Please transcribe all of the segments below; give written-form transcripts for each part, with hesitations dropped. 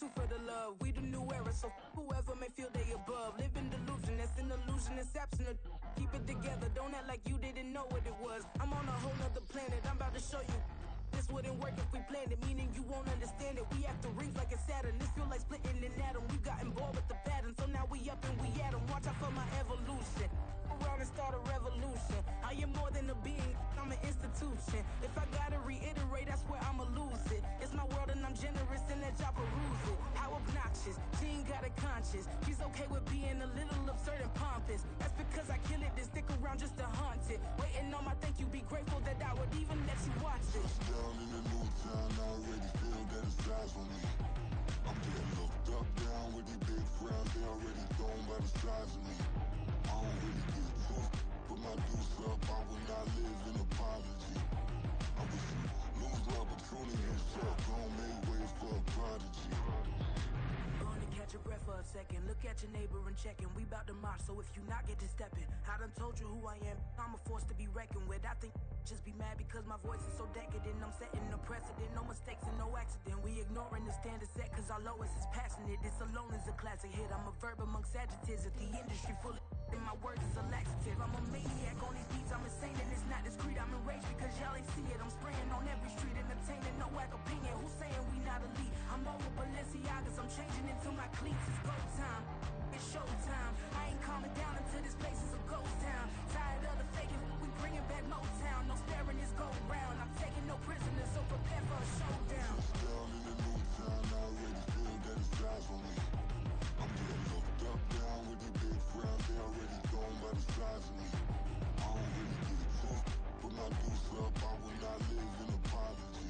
too for the love. We the new era, so whoever may feel they above. Live in delusion, that's an illusion, it's absent. Keep it together, don't act like you didn't know what it was. I'm on a whole nother planet, I'm about to show you. This wouldn't work if we planned it, meaning you won't understand it. We have to rings like a Saturn, this feel like splitting an atom. We gotten bored with the pattern, so now we up and we at 'em. Watch out for my evolution, around and start a revolution. I am more than a being, I'm an institution. If I gotta reiterate, that's where I'ma lose it. It's my world and I'm generous and let y'all peruse it. How obnoxious, she ain't got a conscience. She's okay with being a little absurd and pompous. That's because I kill it, then stick around just to haunt it. Waiting on my thank you, be grateful that I would even let you watch it. Down in the new town, I already feel that it's eyes on me. I'm getting looked up, down with these big frowns, they already thrown by the size of me. I don't really get too, put my deuce up, I will not live in apology. I wish you lose the opportunity and shut, don't make way for a prodigy. Only catch your breath for a second. Look at your neighbor and checking. We bout to march, so if you not get to stepping. I done told you who I am. I'm a force to be reckoned with. I think just be mad because my voice is so decadent. I'm setting a precedent. No mistakes and no accident. We ignoring the standard set cause our lowest is passionate. This alone is a classic hit. I'm a verb amongst adjectives. If the industry full of and my words is a laxative. I'm a maniac on these beats. I'm insane and it's not discreet. I'm enraged because y'all ain't see it. I'm spraying on every street, entertaining no whack opinion. Who's saying we not elite? I'm over Balenciagas. I'm changing into my cleats. It's go time. It's showtime. I ain't calming down until this place is a ghost town. Tired of the faking. We bringing back Motown. No sparing this go round. I'm taking no prisoners, so prepare for a showdown. Down in the new town, I already feel that it's eyes on me. I'm getting looked up, down with these big frowns, they already thrown by the size of me. I don't really get too, put my deuce up, I will not live in apology.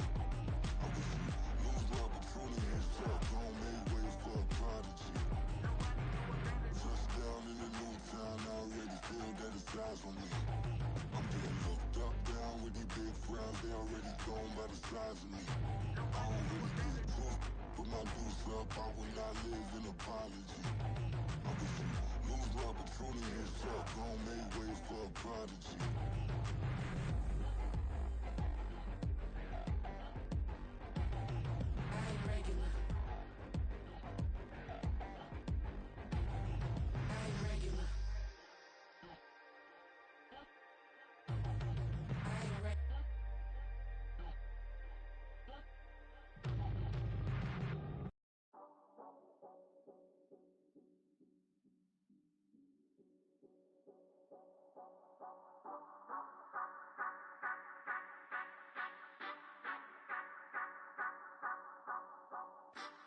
I wish you lose the opportunity and shut, don't make way for a prodigy. Touchdown in the new town, I already feel that it's eyes on me. I'm getting looked up, down with these big frowns, they already thrown by the size of me. I don't really get too, put my deuce up, I will not live in apology. I wish you lose the opportunity and shut, don't make way for a prodigy. I ain't regular. I ain't regular. I ain't regular.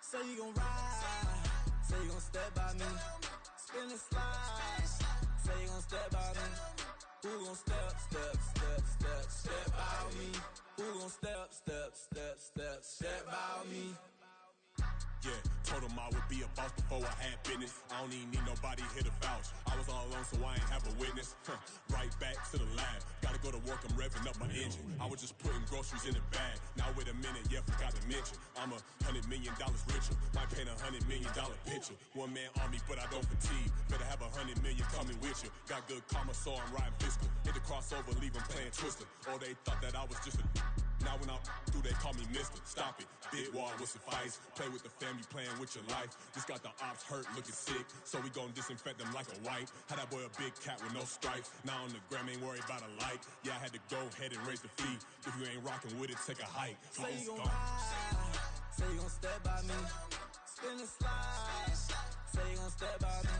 Say you gon' ride, say you gon' step by me, spin and slide, say you gon' step by me. Who gon' step, step, step, step, step by me? Who gon' step, step, step, step, step by me? Yeah, told him I would be a boss before I had business. I don't even need nobody here to vouch. I was all alone, so I ain't have a witness. Right back to the lab. Gotta go to work, I'm revving up my engine. I was just putting groceries in the bag. Now wait a minute, yeah, forgot to mention. I'm $100 million richer. Might paint $100 million picture. One man army, but I don't fatigue. Better have 100 million coming with you. Got good karma, so I'm riding fiscal. Hit the crossover, leave them playing Twister. Or they thought that I was just a. Now when I do, they call me Mister. Stop it. Big wall will suffice. Play with the family, playing with your life. Just got the ops hurt, looking sick. So we gon' disinfect them like a wipe. Had that boy a big cat with no stripes. Now on the gram, ain't worried about a light. Yeah, I had to go ahead and raise the fee. If you ain't rocking with it, take a hike. Say you gon' ride, say you gon' step by me, spin and slide. Say you gon' step by me.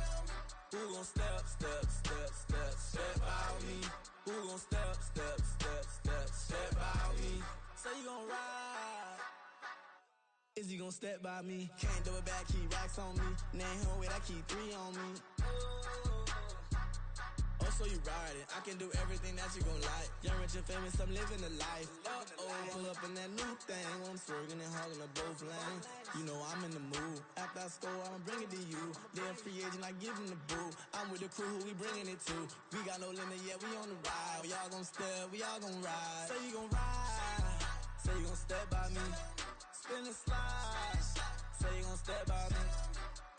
Who gon' step, step, step, step, step by me? Who gon' step, step, step, step, step by me? Say you gon' ride. Is you gon' step by me? Can't do it back, keep racks on me. Name home with, I keep 3 on me. Oh, so you riding? I can do everything that you gon' like. Young, rich, and famous, I'm living the life. Uh-oh, pull up in that new thing. When I'm swerving and hogging up both lanes. You know I'm in the mood. After I score, I'ma bring it to you. They're a free agent, I give them the boo. I'm with the crew, who we bringing it to. We got no limit, yeah, we on the ride. We all gon' step, we all gon' ride. Say you gon' ride, say you gon' step by me. Spin and slide, say you gon' step by me.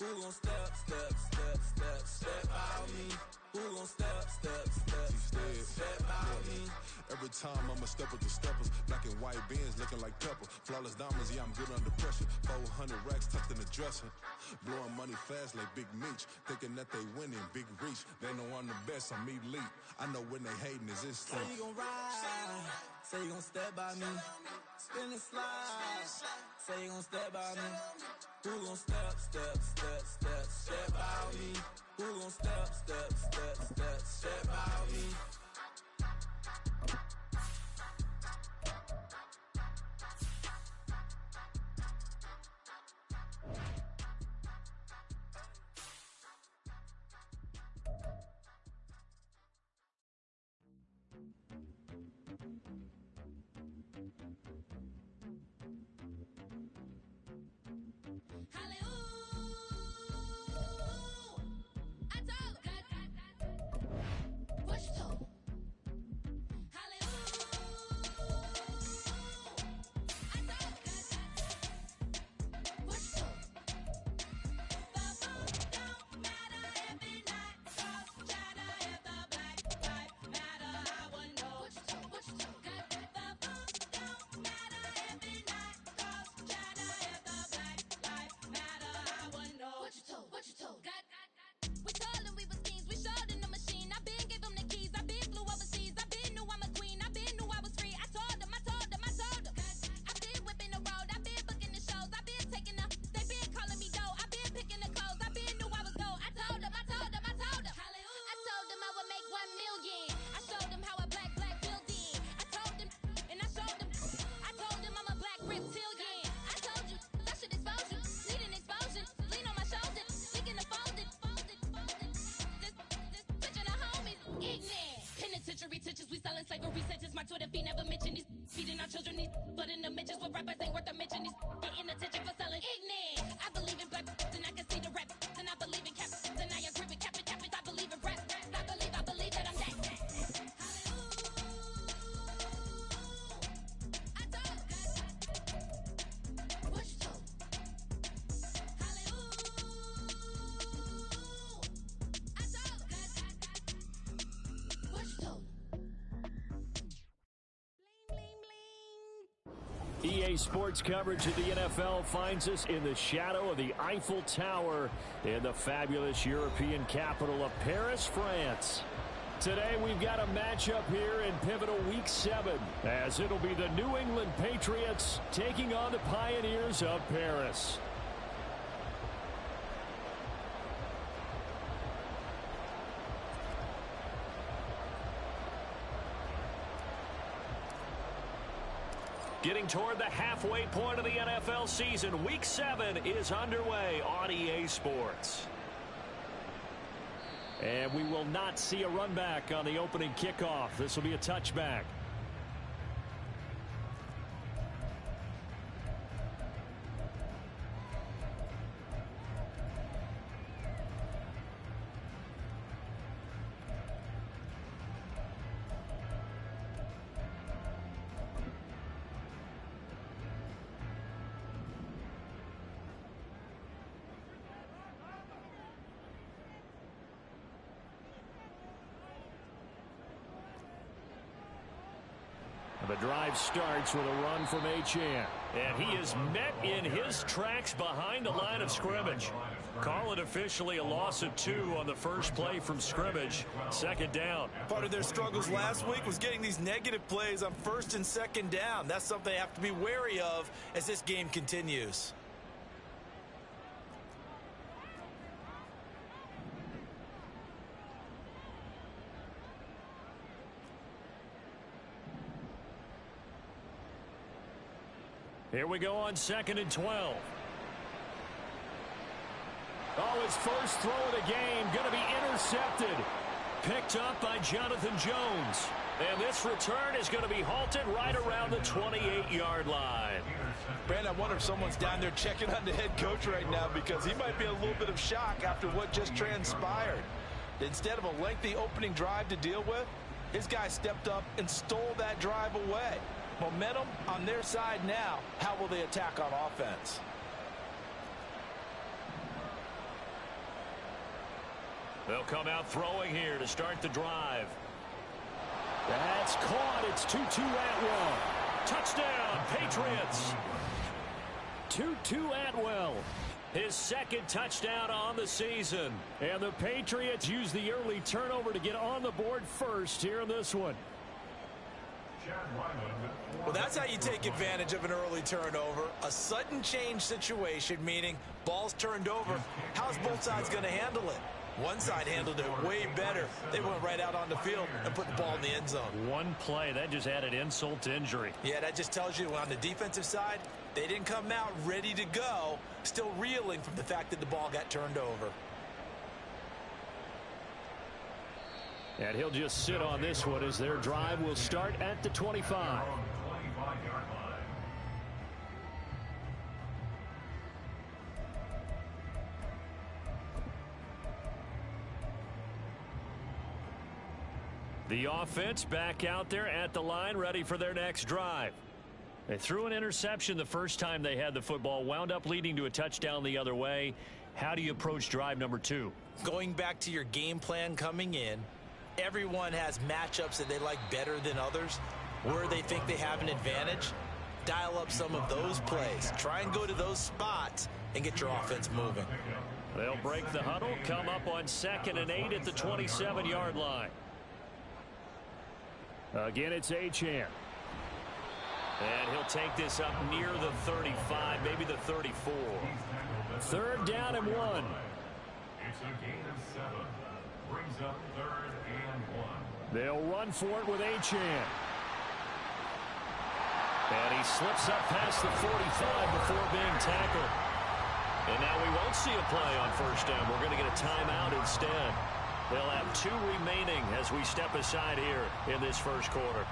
Who gon' step, step, step, step, step by me? Who gon' step, step, step, step, step by me? Every Every time I'ma step with the steppers. Black and white beans looking like pepper. Flawless diamonds, yeah, I'm good under pressure. 400 racks tucked in the dresser. Blowing money fast like Big Meech. Thinking that they winning, big reach. They know I'm the best, I'm elite. I know when they hating is instinct. Say you gon' ride, say you gon' step by me. Spin and slide, say you gon' step by me. Who gon' step by me? Who gon' step by me? EA Sports coverage of the NFL finds us in the shadow of the Eiffel Tower in the fabulous European capital of Paris, France. Today we've got a matchup here in pivotal Week 7 as it'll be the New England Patriots taking on the Pioneers of Paris. Getting toward the halfway point of the NFL season, Week 7 is underway on EA Sports. And we will not see a run back on the opening kickoff. This will be a touchback. The drive starts with a run from Achane. And he is met in his tracks behind the line of scrimmage. Call it officially a loss of 2 on the first play from scrimmage. Second down. Part of their struggles last week was getting these negative plays on first and second down. That's something they have to be wary of as this game continues. Here we go on 2nd and 12. Oh, his first throw of the game going to be intercepted. Picked up by Jonathan Jones. And this return is going to be halted right around the 28-yard line. Brand, I wonder if someone's down there checking on the head coach right now because he might be in a little bit of shock after what just transpired. Instead of a lengthy opening drive to deal with, his guy stepped up and stole that drive away. Momentum on their side now. How will they attack on offense? They'll come out throwing here to start the drive. That's caught. It's Tutu Atwell. Touchdown, Patriots. Tutu Atwell, his second touchdown on the season. And the Patriots use the early turnover to get on the board first here in this one. Well, that's how you take advantage of an early turnover. A sudden change situation, meaning ball's turned over. How's both sides going to handle it? One side handled it way better. They went right out on the field and put the ball in the end zone. One play, that just added insult to injury. Yeah, that just tells you on the defensive side, they didn't come out ready to go, still reeling from the fact that the ball got turned over. And he'll just sit on this one as their drive will start at the 25. The offense back out there at the line, ready for their next drive. They threw an interception the first time they had the football, wound up leading to a touchdown the other way. How do you approach drive number 2? Going back to your game plan coming in, everyone has matchups that they like better than others, where they think they have an advantage. Dial up some of those plays. Try and go to those spots and get your offense moving. They'll break the huddle, come up on 2nd and 8 at the 27-yard line. Again, it's Achane. And he'll take this up near the 35, maybe the 34. 3rd down and 1. It's a gain of 7. Brings up 3rd and 1. They'll run for it with Achane. And he slips up past the 45 before being tackled. And now we won't see a play on 1st down. We're going to get a timeout instead. They'll have 2 remaining as we step aside here in this first quarter.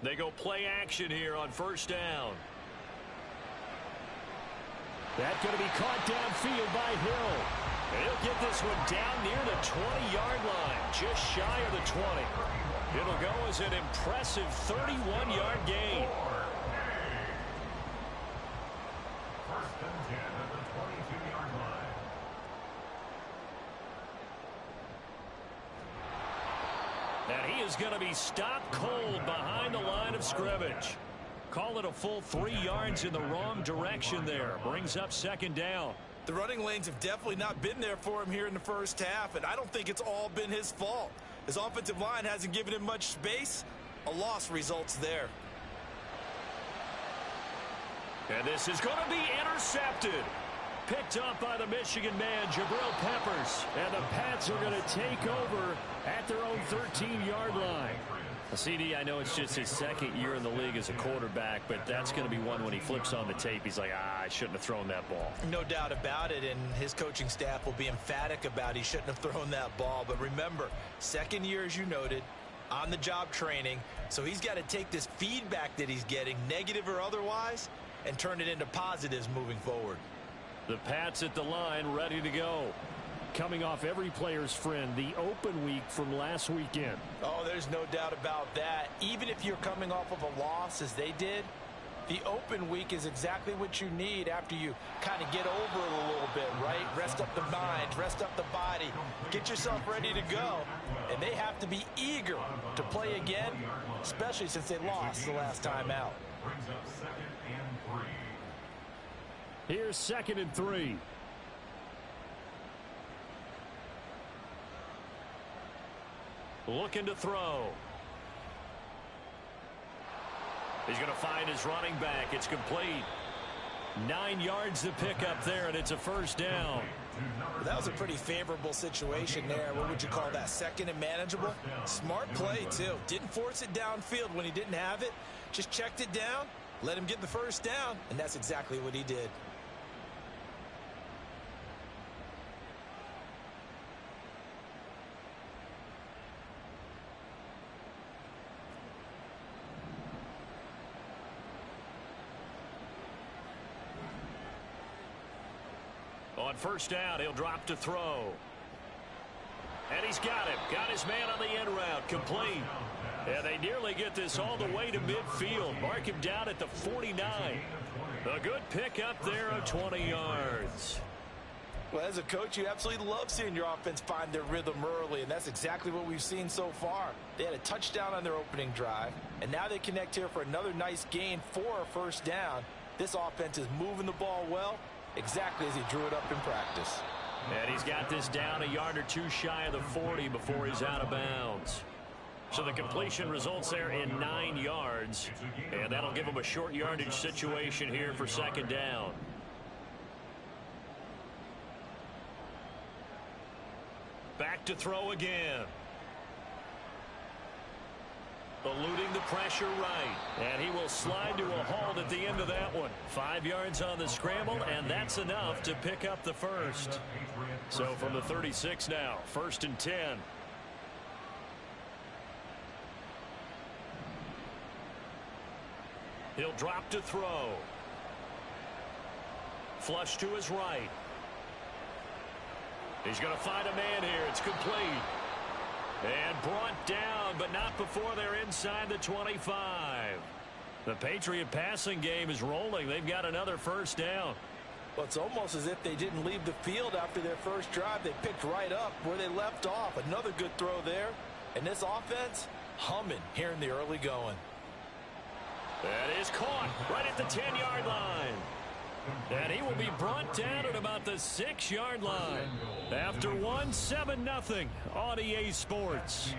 They go play action here on 1st down. That's going to be caught downfield by Hill. He'll get this one down near the 20-yard line, just shy of the 20. It'll go as an impressive 31-yard gain. 1st and 10 at the 22-yard line. And he is going to be stopped cold behind the line of scrimmage. Call it a full 3 yards in the wrong direction there. Brings up 2nd down. The running lanes have definitely not been there for him here in the first half, and I don't think it's all been his fault. His offensive line hasn't given him much space. A loss results there. And this is going to be intercepted. Picked up by the Michigan man, Jabril Peppers. And the Pats are going to take over at their own 13-yard line. CD, I know it's just his 2nd year in the league as a quarterback, but that's going to be one when he flips on the tape. He's like, I shouldn't have thrown that ball. No doubt about it, and his coaching staff will be emphatic about he shouldn't have thrown that ball. But remember, 2nd year, as you noted, on-the-job training, so he's got to take this feedback that he's getting, negative or otherwise, and turn it into positives moving forward. The Pats at the line, ready to go. Coming off every player's friend, the open week from last weekend. Oh, there's no doubt about that. Even if you're coming off of a loss as they did, the open week is exactly what you need after you kind of get over it a little bit, right? Rest up the mind, rest up the body, get yourself ready to go. And they have to be eager to play again, especially since they lost the last time out. Brings up 2nd and 3. Here's 2nd and 3. Looking to throw. He's going to find his running back. It's complete. 9 yards to pick up there, and it's a 1st down. That was a pretty favorable situation there. What would you call that? 2nd and manageable? Smart play, too. Didn't force it downfield when he didn't have it. Just checked it down, let him get the 1st down, and that's exactly what he did. On first down, he'll drop to throw. And he's got him. Got his man on the end route. Complete. And they nearly get this all the way to midfield. Mark him down at the 49. A good pickup there of 20 yards. Well, as a coach, you absolutely love seeing your offense find their rhythm early, and that's exactly what we've seen so far. They had a touchdown on their opening drive, and now they connect here for another nice gain for a first down. This offense is moving the ball well, exactly as he drew it up in practice. And he's got this down a yard or two shy of the 40 before he's out of bounds. So the completion results there in 9 yards, and that'll give him a short yardage situation here for second down. Back to throw again. Eluding the pressure right. And he will slide to a halt at the end of that one. 5 yards on the scramble, and that's enough to pick up the first. So from the 36 now, 1st and 10. He'll drop to throw. Flush to his right. He's going to find a man here. It's complete. And brought down, but not before they're inside the 25. The Patriot passing game is rolling. They've got another first down. Well, it's almost as if they didn't leave the field after their first drive. They picked right up where they left off. Another good throw there. And this offense, humming here in the early going. That is caught right at the 10-yard line. And he will be brought down at about the 6-yard line. After 7-0 on EA Sports.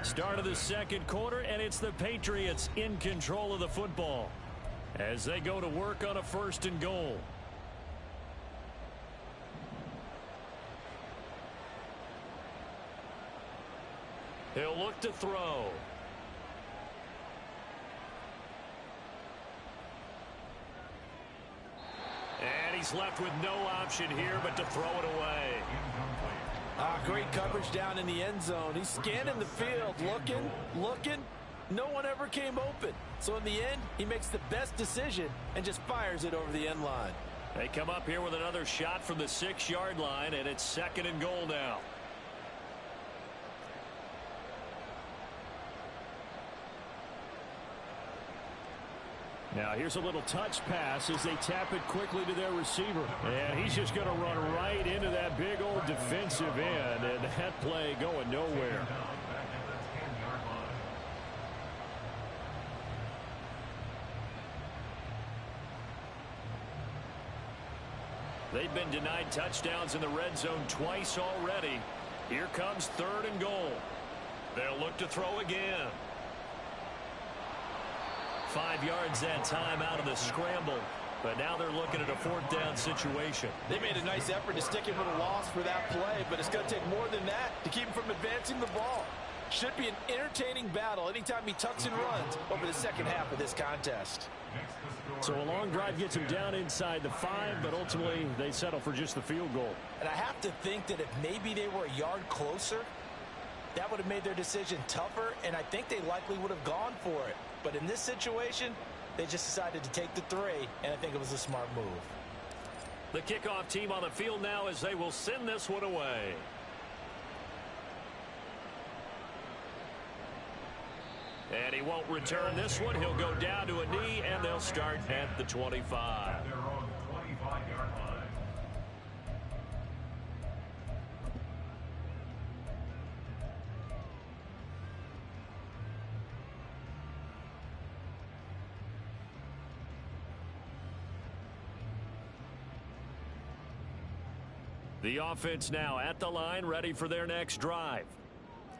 Start of the second quarter, and it's the Patriots in control of the football as they go to work on a 1st and goal. He'll look to throw. And he's left with no option here but to throw it away. Great coverage down in the end zone. He's scanning the field, looking. No one ever came open. So in the end, he makes the best decision and just fires it over the end line. They come up here with another shot from the 6-yard line, and it's 2nd and goal now. Now here's a little touch pass as they tap it quickly to their receiver. And he's just going to run right into that big old defensive end, and that play going nowhere. They've been denied touchdowns in the red zone twice already. Here comes 3rd and goal. They'll look to throw again. 5 yards that time out of the scramble. But now they're looking at a 4th down situation. They made a nice effort to stick him with a loss for that play, but it's going to take more than that to keep him from advancing the ball. Should be an entertaining battle anytime he tucks and runs over the second half of this contest. So a long drive gets him down inside the 5, but ultimately they settle for just the field goal. And I have to think that if maybe they were a yard closer, that would have made their decision tougher, and I think they likely would have gone for it. But in this situation, they just decided to take the 3, and I think it was a smart move. The kickoff team on the field now as they will send this one away. And he won't return this one. He'll go down to a knee, and they'll start at the 25. They're on the 25-yard line. The offense now at the line, ready for their next drive.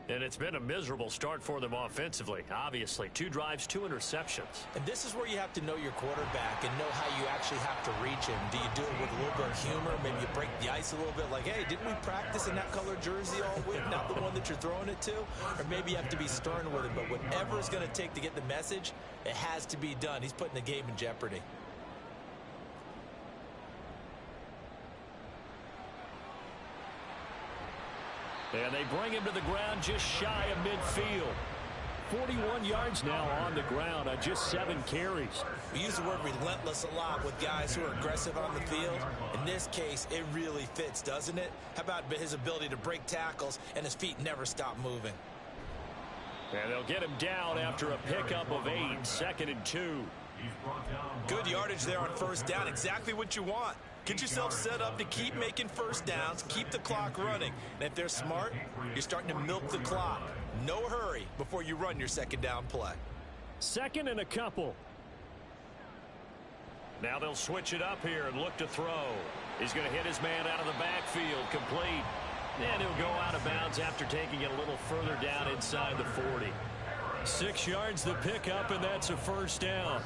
And it's been a miserable start for them offensively. Obviously, 2 drives, 2 interceptions. And this is where you have to know your quarterback and know how you actually have to reach him. Do you do it with a little bit of humor? Maybe you break the ice a little bit like, hey, didn't we practice in that color jersey all week? Not the one that you're throwing it to? Or maybe you have to be stern with him. But whatever it's going to take to get the message, it has to be done. He's putting the game in jeopardy. And they bring him to the ground just shy of midfield. 41 yards now on the ground on just 7 carries. We use the word relentless a lot with guys who are aggressive on the field. In this case, it really fits, doesn't it? How about his ability to break tackles and his feet never stop moving? And they'll get him down after a pickup of 8, 2nd and 2. Good yardage there on first down, exactly what you want. Get yourself set up to keep making first downs, keep the clock running. And if they're smart, you're starting to milk the clock. No hurry before you run your second down play. 2nd and a couple. Now they'll switch it up here and look to throw. He's going to hit his man out of the backfield, complete. And he'll go out of bounds after taking it a little further down inside the 40. 6 yards the pickup, and that's a first down.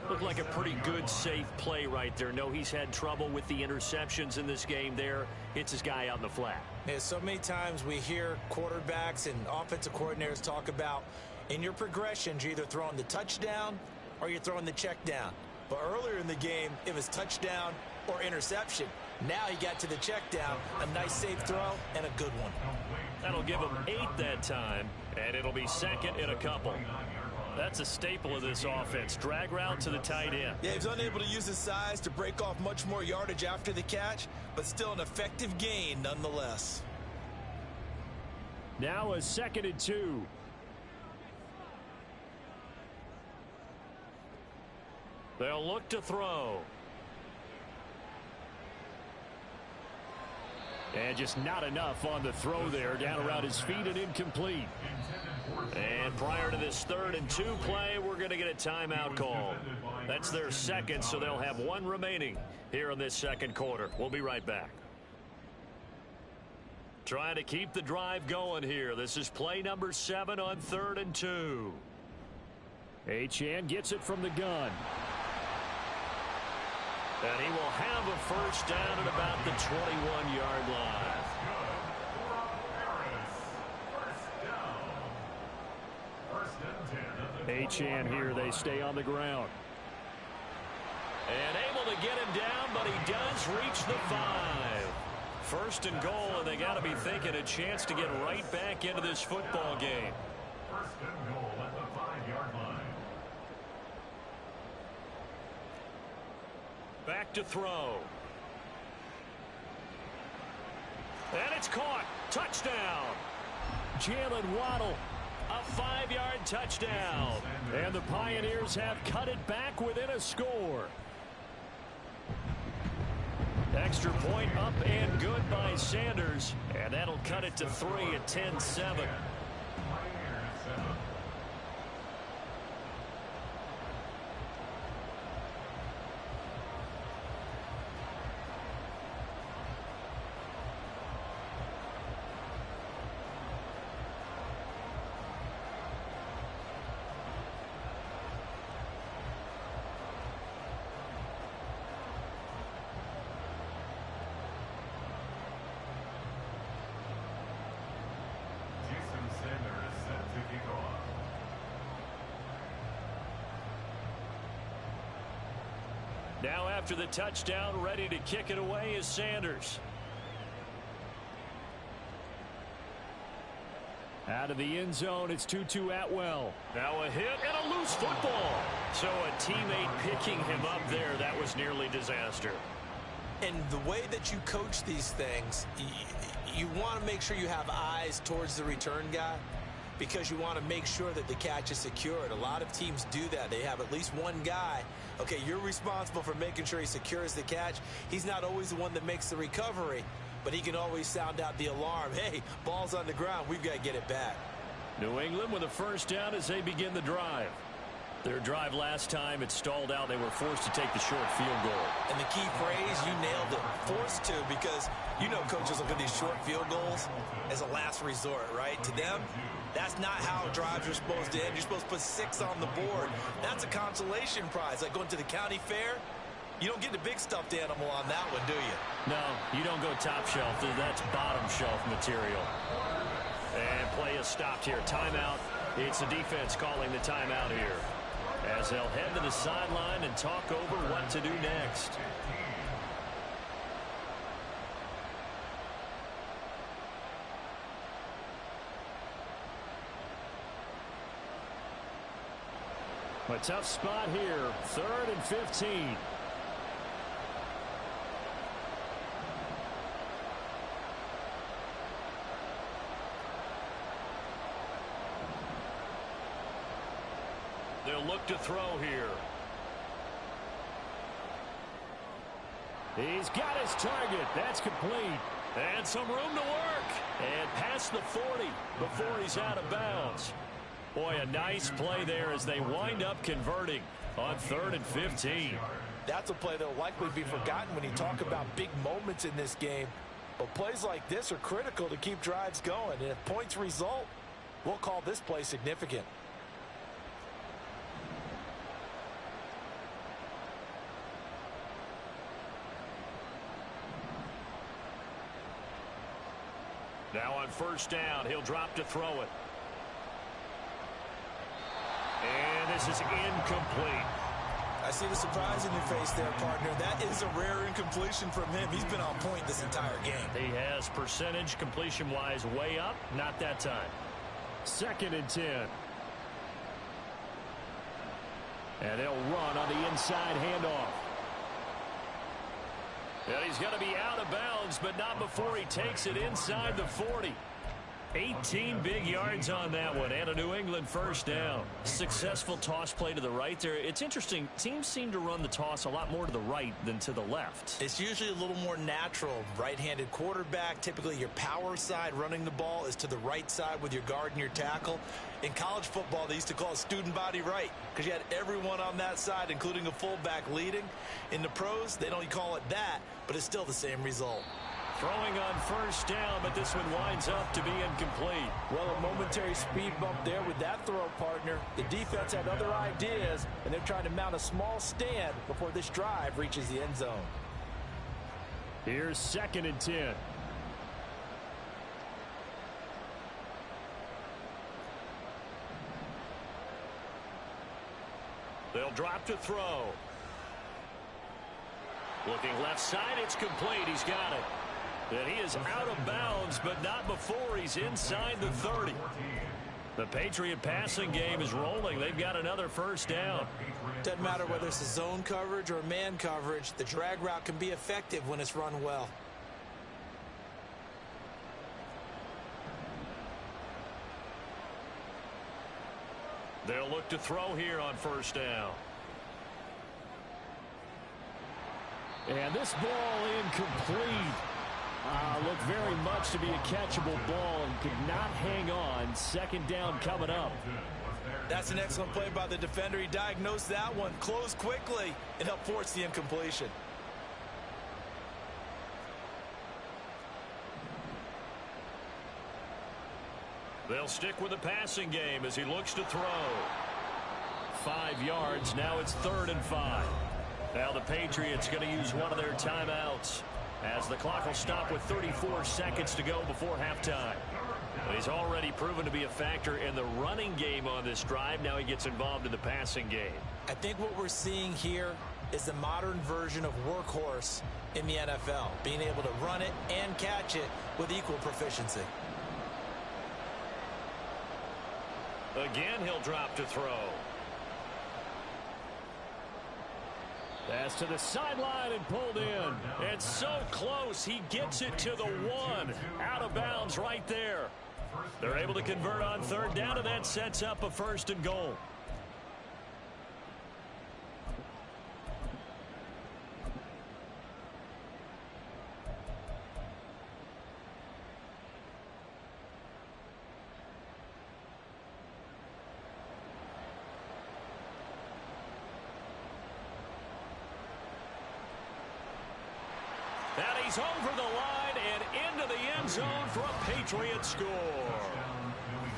Looked like a pretty good, safe play right there. No, he's had trouble with the interceptions in this game there. Hits his guy out in the flat. Yeah, so many times we hear quarterbacks and offensive coordinators talk about in your progressions, you're either throwing the touchdown or you're throwing the check down. But earlier in the game, it was touchdown or interception. Now he got to the check down, a nice safe throw, and a good one. That'll give him 8 that time, and it'll be 2nd and a couple. That's a staple of this offense. Drag route to the tight end. Yeah, he was unable to use his size to break off much more yardage after the catch, but still an effective gain nonetheless. Now a 2nd and 2. They'll look to throw. And just not enough on the throw there. Down around his feet and incomplete. And prior to this 3rd and 2 play, we're going to get a timeout call. That's their 2nd, so they'll have 1 remaining here in this 2nd quarter. We'll be right back. Trying to keep the drive going here. This is play number 7 on 3rd and 2. Achane gets it from the gun. And he will have a first down at about the 21-yard line. Achane here, they stay on the ground. And able to get him down, but he does reach the 5. 1st and goal, and they got to be thinking a chance to get right back into this football game. 1st and goal at the 5-yard line. Back to throw. And it's caught. Touchdown. Jalen Waddle. A 5-yard touchdown. And the Pioneers have cut it back within a score. Extra point up and good by Sanders. And that'll cut it to 3 at 10-7. Now after the touchdown, ready to kick it away is Sanders. Out of the end zone, it's Tutu Atwell. Now a hit and a loose football. So a teammate picking him up there, that was nearly disaster. And the way that you coach these things, you want to make sure you have eyes towards the return guy, because you want to make sure that the catch is secured. A lot of teams do that. They have at least one guy. Okay, you're responsible for making sure he secures the catch. He's not always the one that makes the recovery, but he can always sound out the alarm. Hey, ball's on the ground. We've got to get it back. New England with a first down as they begin the drive. Their drive last time, it stalled out. They were forced to take the short field goal. And the key phrase, you nailed it, forced to, because you know coaches look at these short field goals as a last resort, right? To them, that's not how drives are supposed to end. You're supposed to put 6 on the board. That's a consolation prize, like going to the county fair. You don't get the big stuffed animal on that one, do you? No, you don't go top shelf. That's bottom shelf material. And play is stopped here. Timeout. It's the defense calling the timeout here, as they'll head to the sideline and talk over what to do next. A tough spot here, 3rd and 15. They'll look to throw here. He's got his target. That's complete. And some room to work. And past the 40 before he's out of bounds. Boy, a nice play there as they wind up converting on 3rd and 15. That's a play that will likely be forgotten when you talk about big moments in this game. But plays like this are critical to keep drives going. And if points result, we'll call this play significant. Now on 1st down, he'll drop to throw it. And this is incomplete. I see the surprise in your face there, partner. That is a rare incompletion from him. He's been on point this entire game. He has percentage completion-wise way up. Not that time. 2nd and 10. And they'll run on the inside handoff. And he's going to be out of bounds, but not before he takes it inside the 40. 18 big yards on that one, and a New England 1st down. Successful toss play to the right there. It's interesting. Teams seem to run the toss a lot more to the right than to the left. It's usually a little more natural. Right-handed quarterback, typically your power side running the ball is to the right side with your guard and your tackle. In college football, they used to call it student body right because you had everyone on that side, including a fullback leading. In the pros, they don't call it that, but it's still the same result. Throwing on 1st down, but this one winds up to be incomplete. Well, a momentary speed bump there with that throw, partner. The defense had other ideas, and they're trying to mount a small stand before this drive reaches the end zone. Here's 2nd and 10. They'll drop to throw. Looking left side, it's complete. He's got it. And he is out of bounds, but not before he's inside the 30. The Patriot passing game is rolling. They've got another 1st down. Doesn't matter whether it's a zone coverage or man coverage. The drag route can be effective when it's run well. They'll look to throw here on 1st down. And this ball incomplete. Looked very much to be a catchable ball and could not hang on. 2nd down coming up. That's an excellent play by the defender. He diagnosed that one, closed quickly, and helped force the incompletion. They'll stick with the passing game as he looks to throw. 5 yards. Now it's 3rd and 5. Now the Patriots going to use one of their timeouts as the clock will stop with 34 seconds to go before halftime. He's already proven to be a factor in the running game on this drive. Now he gets involved in the passing game. I think what we're seeing here is the modern version of workhorse in the NFL, being able to run it and catch it with equal proficiency. Again, he'll drop to throw. Pass to the sideline and pulled in. It's so close. He gets it to the 1. Out of bounds right there. They're able to convert on 3rd down, and that sets up a 1st and goal. And he's over the line and into the end zone for a Patriot score.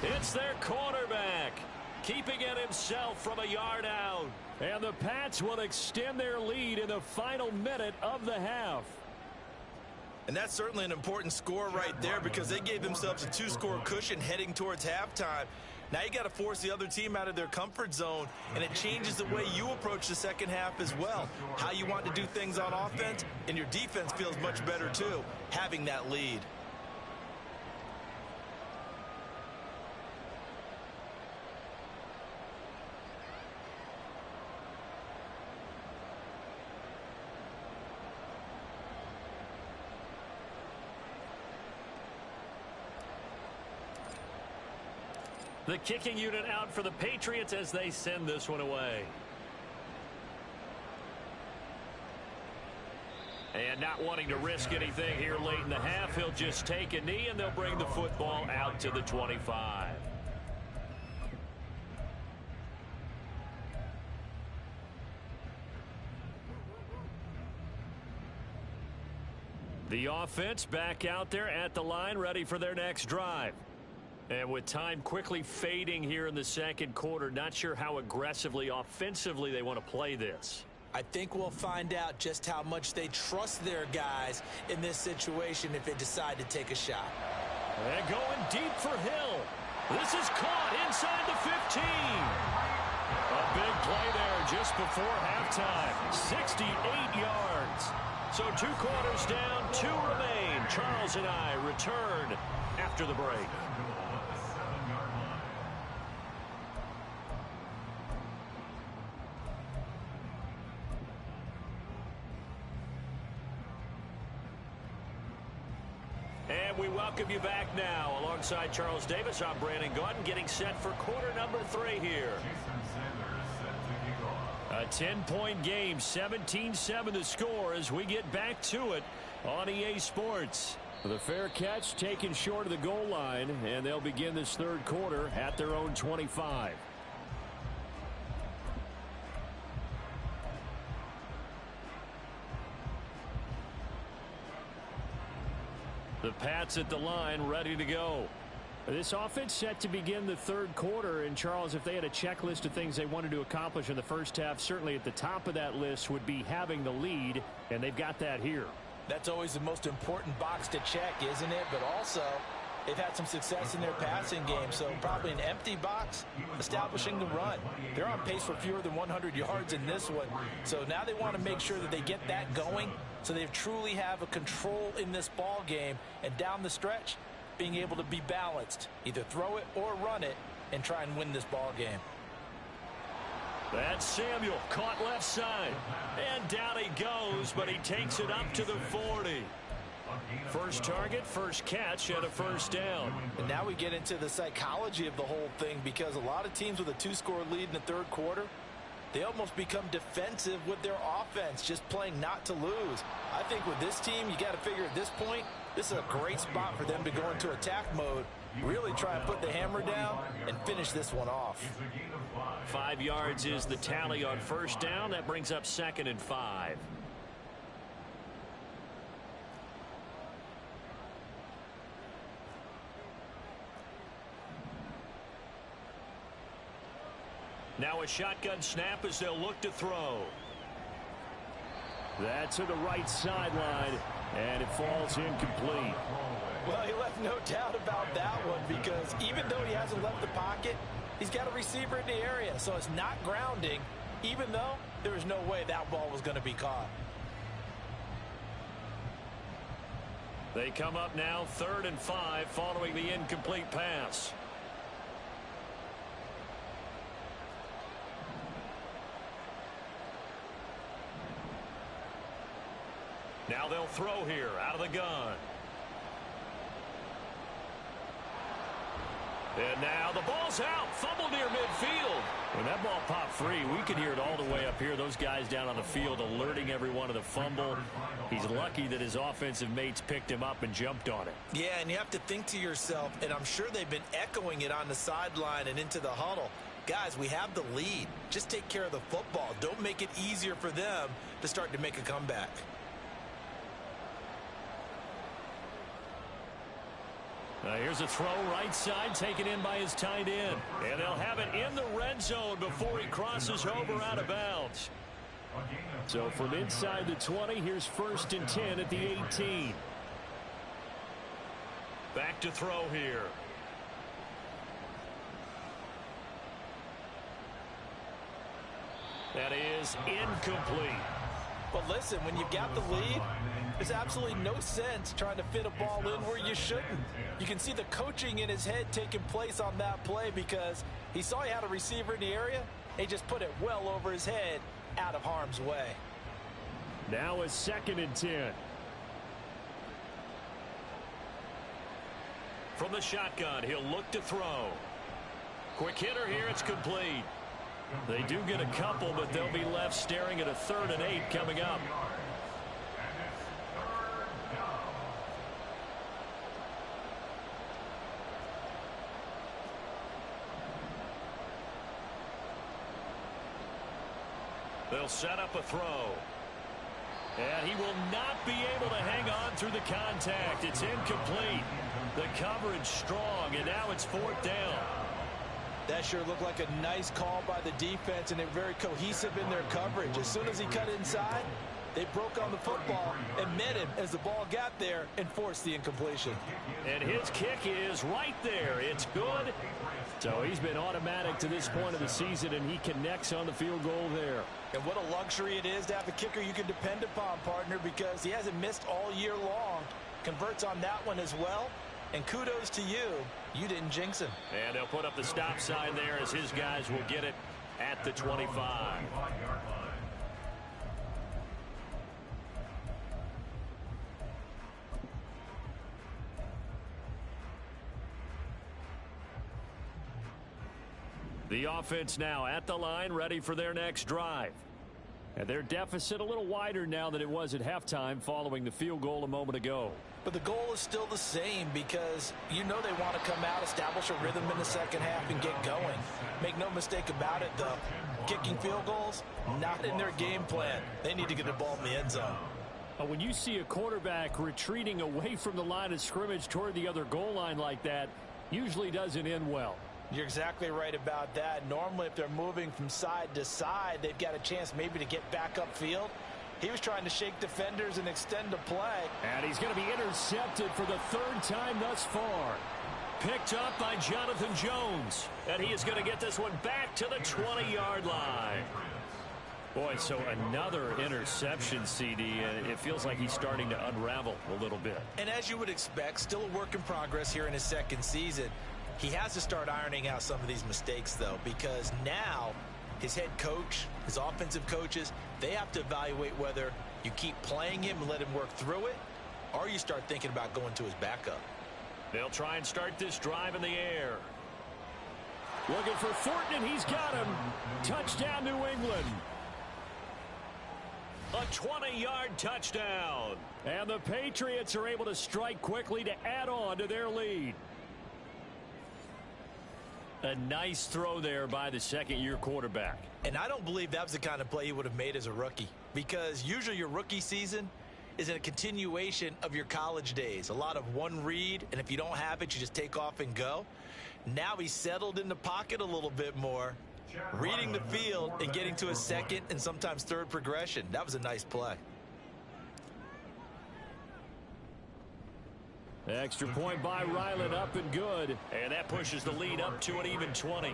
It's their quarterback, keeping it himself from a yard out. And the Pats will extend their lead in the final minute of the half. And that's certainly an important score right there because they gave themselves a 2-score cushion heading towards halftime. Now you got to force the other team out of their comfort zone, and it changes the way you approach the second half as well. How you want to do things on offense, and your defense feels much better too, having that lead. The kicking unit out for the Patriots as they send this one away. And not wanting to risk anything here late in the half, he'll just take a knee, and they'll bring the football out to the 25. The offense back out there at the line, ready for their next drive. And with time quickly fading here in the second quarter, not sure how aggressively, offensively they want to play this. I think we'll find out just how much they trust their guys in this situation if they decide to take a shot. And going deep for Hill. This is caught inside the 15. A big play there just before halftime. 68 yards. So 2 quarters down, 2 remain. Charles and I return after the break. And we welcome you back now. Alongside Charles Davis, I'm Brandon Gaudin, getting set for quarter number 3 here. A 10-point game, 17-7 the score as we get back to it on EA Sports. The fair catch taken short of the goal line, and they'll begin this third quarter at their own 25. The Pats at the line, ready to go. This offense set to begin the third quarter, and Charles, if they had a checklist of things they wanted to accomplish in the first half, certainly at the top of that list would be having the lead, and they've got that here. That's always the most important box to check, isn't it? But also, they've had some success in their passing game, so probably an empty box establishing the run. They're on pace for fewer than 100 yards in this one, so now they want to make sure that they get that going so they truly have a control in this ball game, and down the stretch, being able to be balanced, either throw it or run it, and try and win this ball game. That's Samuel, caught left side, and down he goes, but he takes it up to the 40. First target, first catch, and a first down. And now we get into the psychology of the whole thing, because a lot of teams with a 2-score lead in the third quarter, they almost become defensive with their offense, just playing not to lose. I think with this team, you got to figure at this point, this is a great spot for them to go into attack mode, really try and put the hammer down and finish this one off. 5 yards is the tally on first down. That brings up 2nd and 5. Now a shotgun snap as they'll look to throw. That's to the right sideline, and it falls incomplete. Well, he left no doubt about that one, because even though he hasn't left the pocket, he's got a receiver in the area, so it's not grounding, even though there was no way that ball was going to be caught. They come up now 3rd and 5 following the incomplete pass. Now they'll throw here out of the gun. And now the ball's out. Fumble near midfield. When that ball popped free, we could hear it all the way up here. Those guys down on the field alerting everyone of the fumble. He's lucky that his offensive mates picked him up and jumped on it. Yeah, and you have to think to yourself, and I'm sure they've been echoing it on the sideline and into the huddle. Guys, we have the lead. Just take care of the football. Don't make it easier for them to start to make a comeback. Here's a throw right side, taken in by his tight end. And they'll have it in the red zone before he crosses over out of bounds. So from inside the 20, here's 1st and 10 at the 18. Back to throw here. That is incomplete. But listen, when you've got the lead, there's absolutely no sense trying to fit a ball in where you shouldn't. You can see the coaching in his head taking place on that play, because he saw he had a receiver in the area. He just put it well over his head, out of harm's way. Now a 2nd and 10. From the shotgun, he'll look to throw. Quick hitter here. It's complete. They do get a couple, but they'll be left staring at a 3rd and 8 coming up. They'll set up a throw. And he will not be able to hang on through the contact. It's incomplete. The coverage strong, and now it's 4th down. That sure looked like a nice call by the defense, and they're very cohesive in their coverage. As soon as he cut inside, they broke on the football and met him as the ball got there and forced the incompletion. And his kick is right there. It's good. So he's been automatic to this point of the season, and he connects on the field goal there. And what a luxury it is to have a kicker you can depend upon, partner, because he hasn't missed all year long. Converts on that one as well. And kudos to you. You didn't jinx him. And they'll put up the stop sign there as his guys will get it at the 25. The offense now at the line, ready for their next drive. And their deficit a little wider now than it was at halftime following the field goal a moment ago. But the goal is still the same because you know they want to come out, establish a rhythm in the second half, and get going. Make no mistake about it, though. Kicking field goals, not in their game plan. They need to get the ball in the end zone. When you see a quarterback retreating away from the line of scrimmage toward the other goal line like that, usually doesn't end well. You're exactly right about that. Normally, if they're moving from side to side, they've got a chance maybe to get back upfield. He was trying to shake defenders and extend the play. And he's going to be intercepted for the 3rd time thus far. Picked up by Jonathan Jones. And he is going to get this one back to the 20-yard line. Boy, so another interception, CD, and it feels like he's starting to unravel a little bit. And as you would expect, still a work in progress here in his second season. He has to start ironing out some of these mistakes, though, because now his head coach, his offensive coaches, they have to evaluate whether you keep playing him and let him work through it, or you start thinking about going to his backup. They'll try and start this drive in the air. Looking for Fortin, and he's got him. Touchdown, New England. A 20-yard touchdown. And the Patriots are able to strike quickly to add on to their lead. A nice throw there by the second-year quarterback. And I don't believe that was the kind of play he would have made as a rookie, because usually your rookie season is a continuation of your college days. A lot of one read, and if you don't have it, you just take off and go. Now he's settled in the pocket a little bit more, reading the field and getting to a second and sometimes third progression. That was a nice play. Extra point by Ryland, up and good. And that pushes the lead up to an even 20.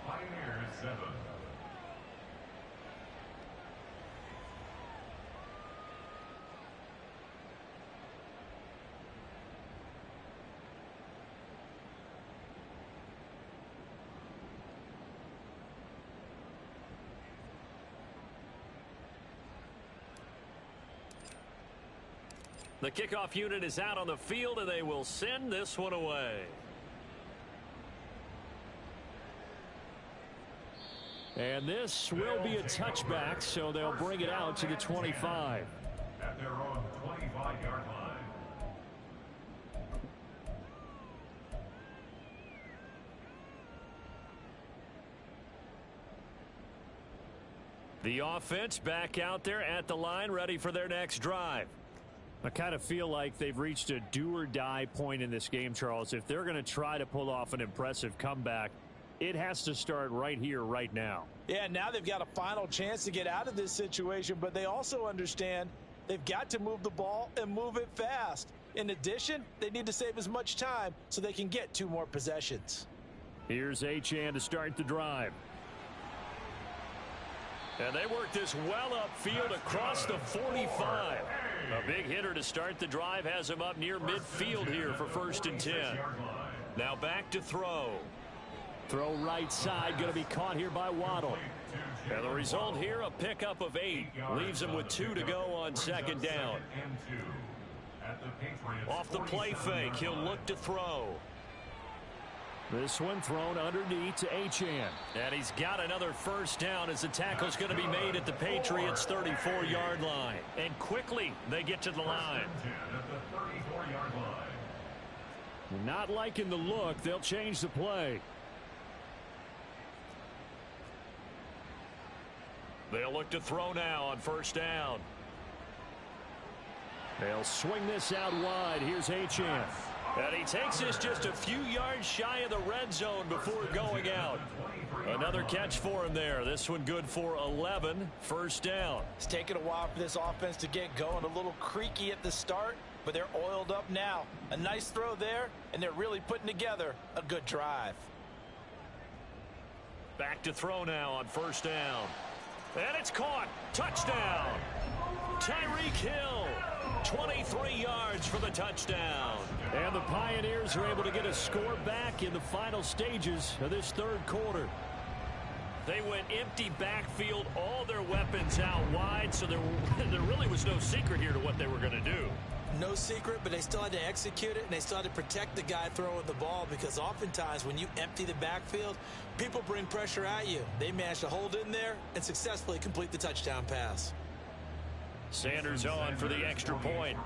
Pioneers 7. The kickoff unit is out on the field, and they will send this one away. And this will be a touchback, so they'll bring it out to the 25. At their own 25-yard line. The offense back out there at the line, ready for their next drive. I kind of feel like they've reached a do-or-die point in this game, Charles. If they're going to try to pull off an impressive comeback, it has to start right here, right now. Yeah, now they've got a final chance to get out of this situation, but they also understand they've got to move the ball and move it fast. In addition, they need to save as much time so they can get 2 more possessions. Here's Achane to start the drive. And they work this well upfield across the 45. A big hitter to start the drive has him up near midfield here for 1st and 10. Now back to throw. Throw right side, going to be caught here by Waddle. And the result here, a pickup of 8. Leaves him with 2 to go on 2nd down. Off the play fake, he'll look to throw. This one thrown underneath to Achane. And he's got another first down as the tackle's going to be made at the Patriots' 34-yard line. And quickly they get to the line. Not liking the look. They'll change the play. They'll look to throw now on first down. They'll swing this out wide. Here's Achane. And he takes this just a few yards shy of the red zone before going out. Another catch for him there. This one good for 11. First down. It's taken a while for this offense to get going. A little creaky at the start, but they're oiled up now. A nice throw there, and they're really putting together a good drive. Back to throw now on first down. And it's caught. Touchdown. Tyreek Hill. 23 yards for the touchdown. And the Pioneers are able to get a score back in the final stages of this third quarter. They went empty backfield, all their weapons out wide, so there really was no secret here to what they were going to do. No secret, but they still had to execute it, and they still had to protect the guy throwing the ball, because oftentimes when you empty the backfield, people bring pressure at you. They managed to hold in there and successfully complete the touchdown pass. Sanders on for the extra point.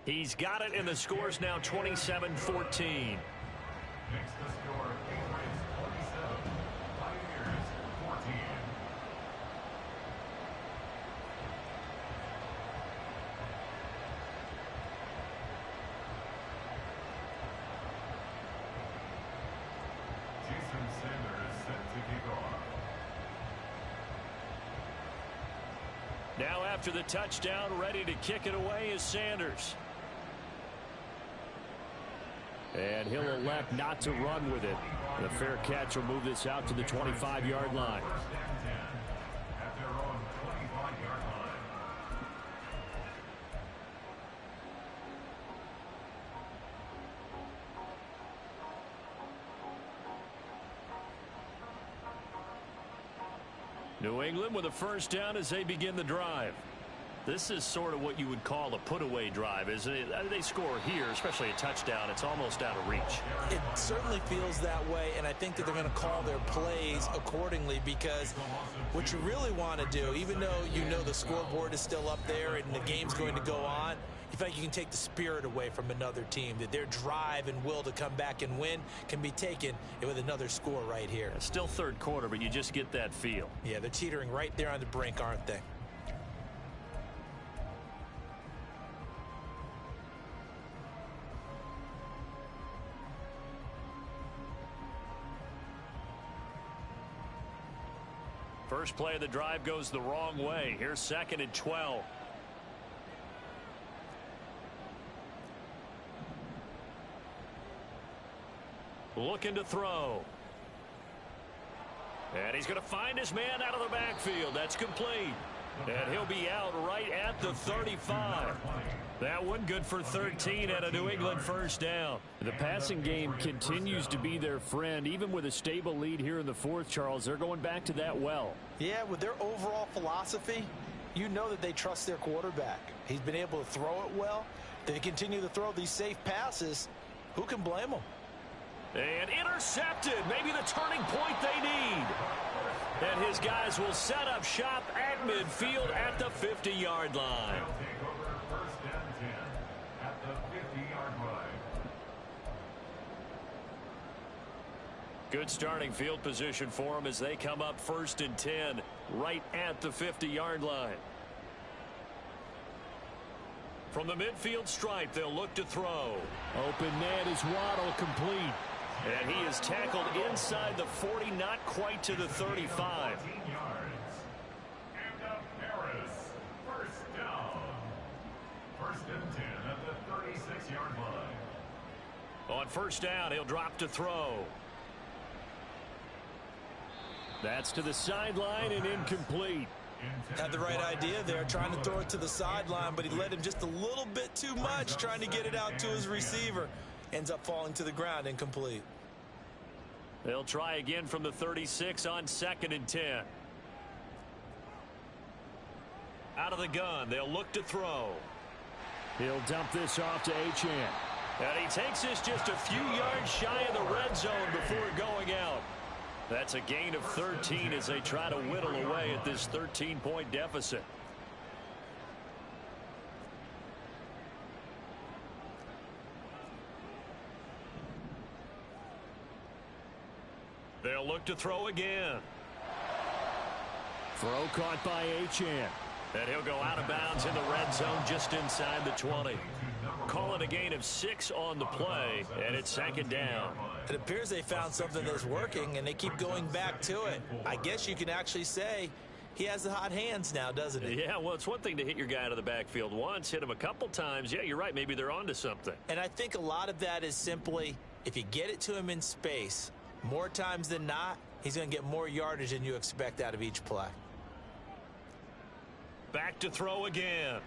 He's got it, and the score's now 27-14. Makes the score Patriots 27, Pioneers 14. Jason Sanders set to kick off. Now after the touchdown, ready to kick it away is Sanders. And he'll elect not to run with it. The fair catch will move this out to the 25-yard line. First and 10 at their own 25-yard line. New England with a first down as they begin the drive. This is sort of what you would call a put-away drive, isn't it? They score here, especially a touchdown. It's almost out of reach. It certainly feels that way, and I think that they're going to call their plays accordingly, because what you really want to do, even though you know the scoreboard is still up there and the game's going to go on, you feel like you can take the spirit away from another team, that their drive and will to come back and win can be taken with another score right here. It's still third quarter, but you just get that feel. Yeah, they're teetering right there on the brink, aren't they? First play of the drive goes the wrong way. Here's 2nd and 12. Looking to throw. And he's going to find his man out of the backfield. That's complete. And he'll be out right at the 35. That one good for 13 and a New England first down. The passing game continues to be their friend. Even with a stable lead here in the fourth, Charles, they're going back to that well. Yeah, with their overall philosophy, you know that they trust their quarterback. He's been able to throw it well. They continue to throw these safe passes. Who can blame them? And intercepted. Maybe the turning point they need. And his guys will set up shop at midfield at the 50-yard line. They'll take over first and 10 at the 50-yard line. Good starting field position for them as they come up 1st and 10 right at the 50-yard line. From the midfield stripe, they'll look to throw. Open man is Waddle, complete. And he is tackled inside the 40, not quite to the 35. 14 yards. And up Harris. First down. First and 10 at the 36-yard line. On first down, he'll drop to throw. That's to the sideline and incomplete. Had the right idea there, trying to throw it to the sideline, but he led him just a little bit too much, trying to get it out to his receiver. Ends up falling to the ground, incomplete. They'll try again from the 36 on 2nd and 10. Out of the gun, they'll look to throw. He'll dump this off to Achane. And he takes this just a few yards shy of the red zone before going out. That's a gain of 13 as they try to whittle away at this 13-point deficit. They'll look to throw again. Throw caught by Achane. And he'll go out of bounds in the red zone just inside the 20. Call it a gain of 6 on the play, and it's second down. It appears they found something that's working, and they keep going back to it. I guess you can actually say he has the hot hands now, doesn't he? Yeah, well, it's one thing to hit your guy out of the backfield once, hit him a couple times. Yeah, you're right. Maybe they're onto something. And I think a lot of that is simply if you get it to him in space, more times than not, he's going to get more yardage than you expect out of each play. Back to throw again.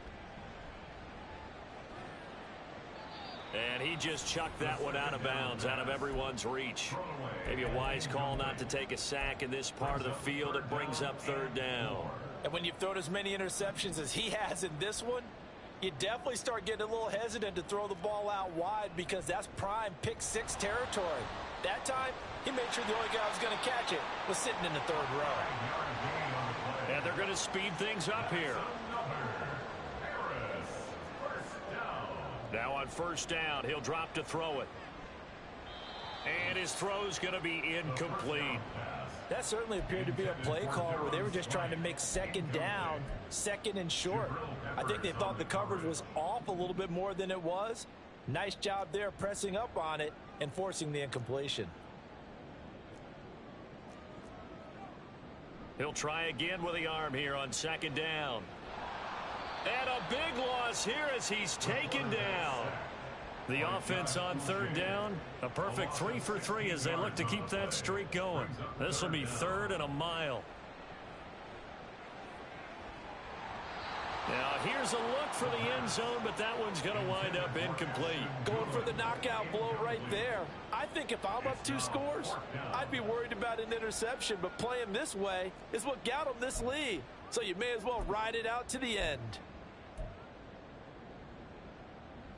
And he just chucked that one out of bounds, out of everyone's reach. Maybe a wise call not to take a sack in this part of the field. It brings up third down. And when you've thrown as many interceptions as he has in this one, you definitely start getting a little hesitant to throw the ball out wide because that's prime pick six territory. That time, he made sure the only guy who was going to catch it was sitting in the third row. And they're going to speed things up here. Now on first down, he'll drop to throw it. And his throw's going to be incomplete. That certainly appeared to be a play call where they were just trying to make second down, second and short. I think they thought the coverage was off a little bit more than it was. Nice job there pressing up on it and forcing the incompletion. He'll try again with the arm here on second down. And a big loss here as he's taken down. The offense on third down, a perfect 3 for 3 as they look to keep that streak going. This will be third and a mile. Now here's a look for the end zone, but that one's going to wind up incomplete. Going for the knockout blow right there. I think if I'm up 2 scores, I'd be worried about an interception, but playing this way is what got them this lead. So you may as well ride it out to the end.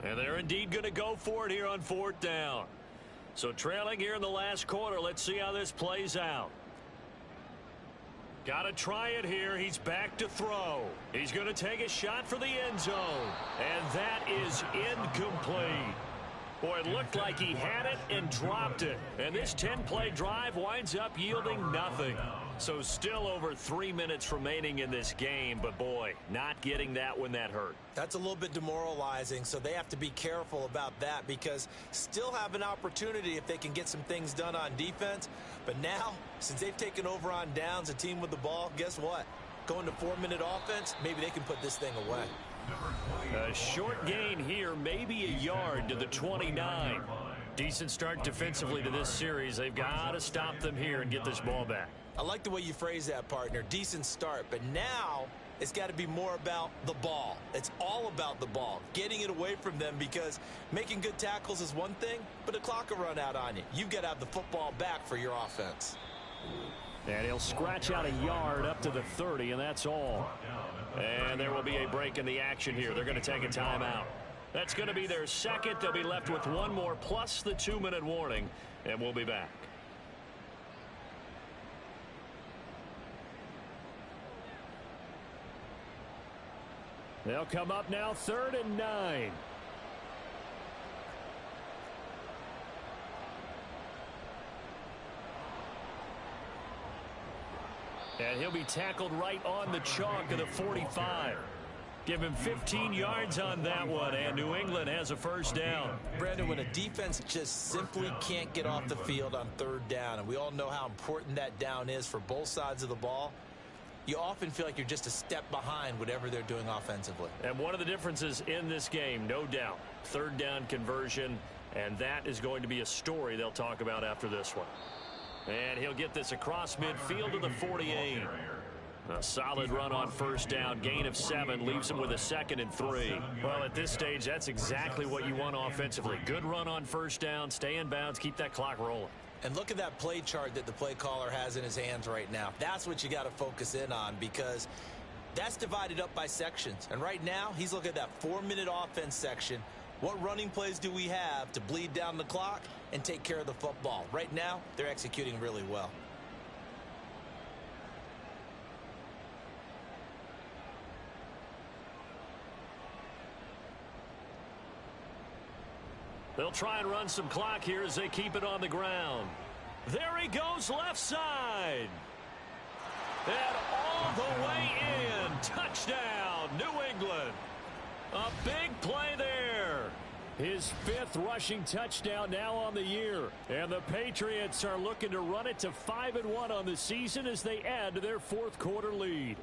And they're indeed going to go for it here on fourth down. So trailing here in the last quarter, let's see how this plays out. Got to try it here. He's back to throw. He's going to take a shot for the end zone. And that is incomplete. Boy, it looked like he had it and dropped it. And this 10-play drive winds up yielding nothing. So still over 3 minutes remaining in this game. But, boy, not getting that when that hurt. That's a little bit demoralizing, so they have to be careful about that because still have an opportunity if they can get some things done on defense. But now, since they've taken over on downs, a team with the ball, guess what? Going to 4-minute offense, maybe they can put this thing away. A short gain here, maybe a yard to the 29. Decent start defensively to this series. They've got to stop them here and get this ball back. I like the way you phrase that, partner. Decent start, but now it's got to be more about the ball. It's all about the ball, getting it away from them because making good tackles is one thing, but the clock will run out on you. You've got to have the football back for your offense. And he'll scratch out a yard up to the 30, and that's all. And there will be a break in the action here. They're going to take a timeout. That's going to be their second. They'll be left with one more plus the 2-minute warning, and we'll be back. They'll come up now, 3rd and 9. And he'll be tackled right on the chalk of the 45. Give him 15 yards on that one, and New England has a first down. Brandon, when a defense just simply can't get off the field on third down, and we all know how important that down is for both sides of the ball, you often feel like you're just a step behind whatever they're doing offensively. And one of the differences in this game, no doubt, third down conversion, and that is going to be a story they'll talk about after this one. And he'll get this across midfield to the 48. A solid run on first down, gain of 7, leaves him with a 2nd and 3. Well, at this stage, that's exactly what you want offensively. Good run on first down, stay in bounds, keep that clock rolling. And look at that play chart that the play caller has in his hands right now. That's what you got to focus in on because That's divided up by sections. And right now, he's looking at that 4-minute offense section. What running plays do we have to bleed down the clock and take care of the football? Right now, they're executing really well. They'll try and run some clock here as they keep it on the ground. There he goes, left side. And all the way in. Touchdown, New England. A big play there. His 5th rushing touchdown now on the year. And the Patriots are looking to run it to 5-1 on the season as they add to their 4th quarter lead.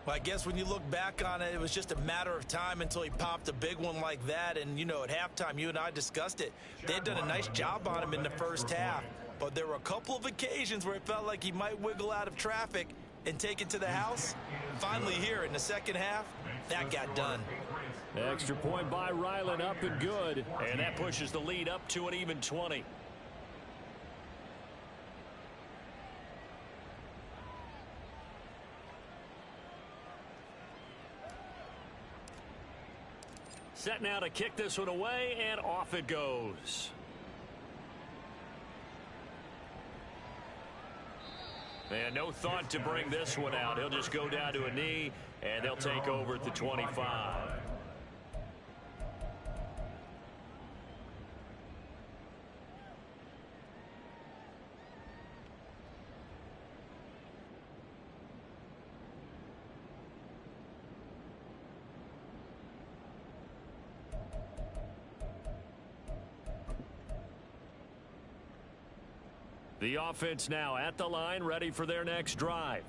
Well, I guess when you look back on it, it was just a matter of time until he popped a big one like that. And, you know, at halftime, you and I discussed it. They had done a nice job on him in the first half. But there were a couple of occasions where it felt like he might wiggle out of traffic and take it to the house. Finally here in the second half, that got done. Extra point by Ryland, up and good. And that pushes the lead up to an even 20. Set now to kick this one away, and off it goes. And no thought to bring this one out. He'll just go down to a knee, and they'll take over at the 25. The offense now at the line, ready for their next drive.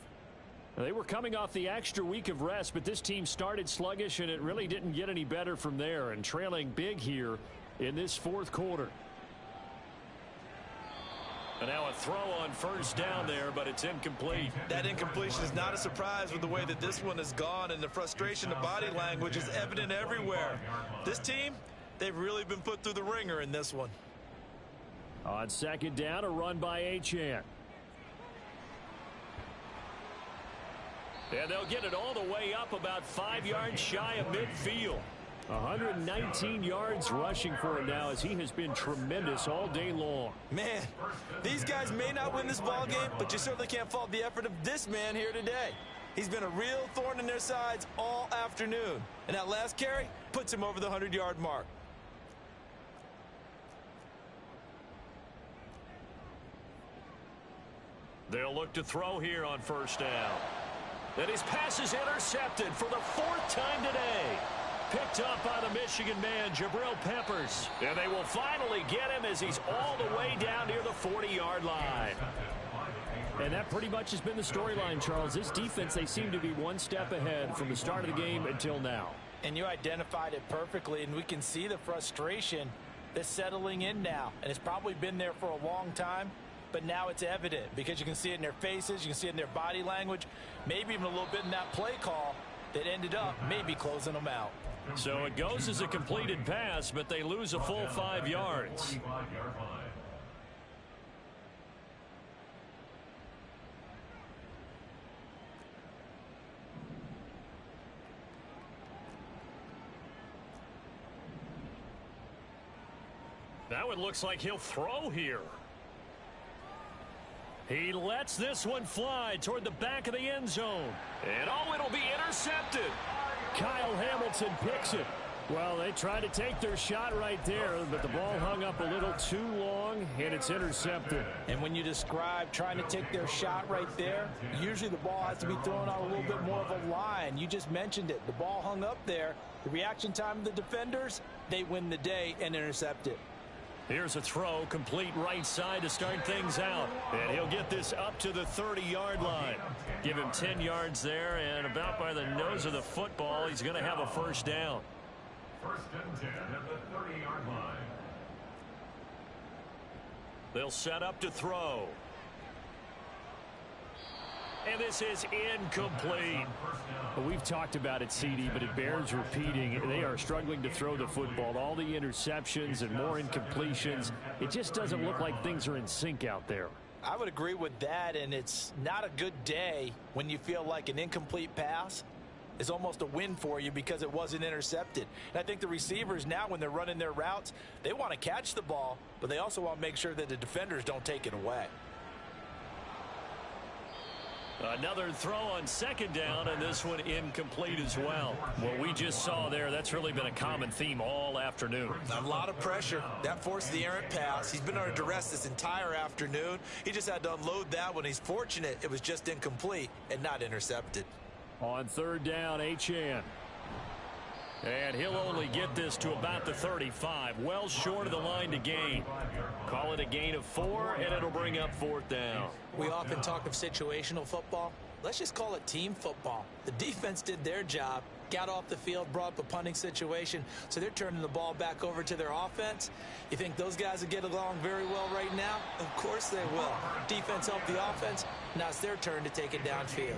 They were coming off the extra week of rest, but this team started sluggish, and it really didn't get any better from there, and trailing big here in this 4th quarter. And now a throw on first down there, but it's incomplete. That incompletion is not a surprise with the way that this one has gone, and the frustration, the body language is evident everywhere. This team, they've really been put through the ringer in this one. On second down, a run by Achane. And they'll get it all the way up about 5 yards shy of midfield. 119 yards rushing for him now as he has been tremendous all day long. Man, these guys may not win this ball game, but you certainly can't fault the effort of this man here today. He's been a real thorn in their sides all afternoon. And that last carry puts him over the 100-yard mark. They'll look to throw here on first down. And his pass is intercepted for the 4th time today. Picked up by the Michigan man, Jabril Peppers. And they will finally get him as he's all the way down near the 40-yard line. And that pretty much has been the storyline, Charles. This defense, they seem to be one step ahead from the start of the game until now. And you identified it perfectly, and we can see the frustration that's settling in now. And it's probably been there for a long time. But now it's evident because you can see it in their faces, you can see it in their body language, maybe even a little bit in that play call that ended up maybe closing them out. So it goes as a completed pass, but they lose a full 5 yards. That one looks like he'll throw here. He lets this one fly toward the back of the end zone. And it'll be intercepted. Kyle Hamilton picks it. Well, they tried to take their shot right there, but the ball hung up a little too long, and it's intercepted. And when you describe trying to take their shot right there, usually the ball has to be thrown on a little bit more of a line. You just mentioned it. The ball hung up there. The reaction time of the defenders, they win the day and intercept it. Here's a throw, complete right side to start things out. And he'll get this up to the 30-yard line. Give him 10 yards there, and about by the nose of the football, he's going to have a first down. 1st and 10 at the 30-yard line. They'll set up to throw. And this is incomplete. Well, we've talked about it, CD, but it bears repeating. They are struggling to throw the football. All the interceptions and more incompletions. It just doesn't look like things are in sync out there. I would agree with that, and it's not a good day when you feel like an incomplete pass is almost a win for you because it wasn't intercepted. And I think the receivers now, when they're running their routes, they want to catch the ball, but they also want to make sure that the defenders don't take it away. Another throw on second down, and this one incomplete as well. What we just saw there, that's really been a common theme all afternoon. A lot of pressure. That forced the errant pass. He's been under duress this entire afternoon. He just had to unload that one. He's fortunate it was just incomplete and not intercepted. On third down, Achane. And he'll only get this to about the 35, well short of the line to gain. Call it a gain of 4, and it'll bring up fourth down. We often talk of situational football. Let's just call it team football. The defense did their job, got off the field, brought up a punting situation, so they're turning the ball back over to their offense. You think those guys will get along very well right now? Of course they will. Defense helped the offense. Now it's their turn to take it downfield.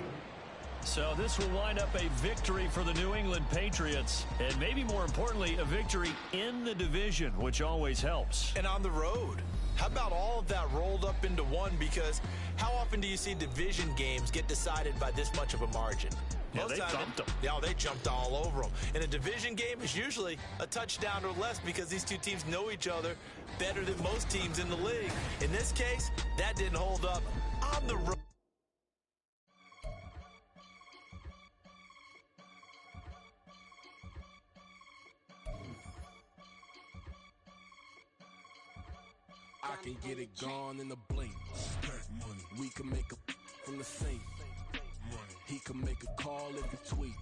So this will wind up a victory for the New England Patriots, and maybe more importantly, a victory in the division, which always helps. And on the road. How about all of that rolled up into one? Because how often do you see division games get decided by this much of a margin? Yeah, they thumped them. Yeah, they jumped all over them. And a division game is usually a touchdown or less because these two teams know each other better than most teams in the league. In this case, that didn't hold up on the road. I can get it gone in a blink. Money. We can make a from the sink. Money. He can make a call if he tweet.